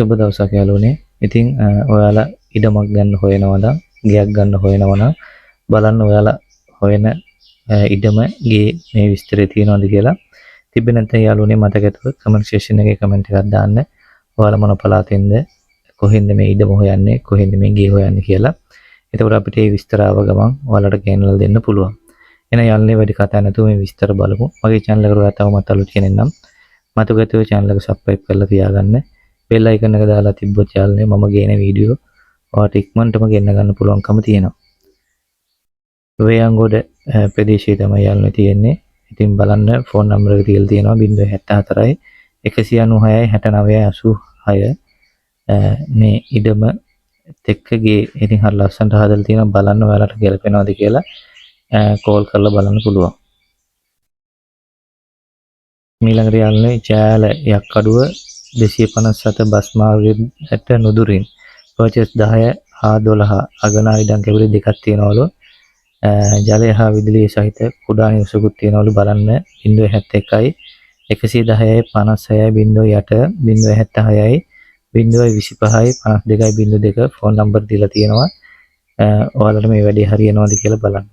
සුබ දවසක් යාළුවනේ. ඉතින් ඔයාලා ඉඩමක් ගන්න හොයනවා නම්, ගෙයක් ගන්න හොයනවා නම් බලන්න ඔයාලා හොයන ඉඩම ගේ මේ විස්තරය තියෙනවද කියලා. තිබ්බේ නැත්නම් යාළුවනේ මතක ඇතුව කමෙන්ට් සෙක්ෂන් එකේ කමෙන්ට් එකක් දාන්න. ඔයාලා මොන පළාතෙන්ද, කොහෙන්ද මේ ඉඩම හොයන්නේ, කොහෙන්ද මේ ගේ හොයන්නේ කියලා. එතකොට අපිට මේ විස්තර ආව ගමන් ඔයාලට ගෙනල්ලා දෙන්න පුළුවන්. එහෙනම් යාළුවනේ වැඩි කතා නැතුව මේ විස්තර බලමු. මගේ channel එකට ඔයා තවමත් අලුත් කෙනෙක් නම් මතක ඇතුව channel එක subscribe කරලා තියාගන්න. බෙල් අයිකන් එක දාලා තිබ්බොත් යාළුවනේ මම ගේන වීඩියෝ ඔයාලට ඉක්මනටම ගෙන්න ගන්න පුළුවන්කම තියෙනවා. වේයන්ගොඩ ප්‍රදේශයේ තමයි යාළුවනේ තියෙන්නේ. ඉතින් බලන්න ෆෝන් නම්බර එක තියලා තියෙනවා 074යි 196යි 69යි 86 මේ ඉඩම තෙක්කගේ ඉතින් හරි ලස්සනට හදලා තියෙනවා. බලන්න ඔයාලට ගැලපෙනවද කියලා කෝල් කරලා බලන්න පුළුවන්. ඊළඟට යාළුවනේ චෑල යක්කඩුව 257 බස් මාර්ගයට නුදුරින් පර්චේස් 10 හා 12 අගනා ඉඩම් කැවිලි දෙකක් තියෙනවලු. ජලය හා විදුලිය සහිත කුඩා නිවසකුත් තියෙනවලු. බලන්න 071යි 110යි 56යි 08 076යි 025යි 52යි 02 ෆෝන් නම්බර් දීලා තියෙනවා. ඔයාලට මේ වැඩේ හරියනවද කියලා බලන්න.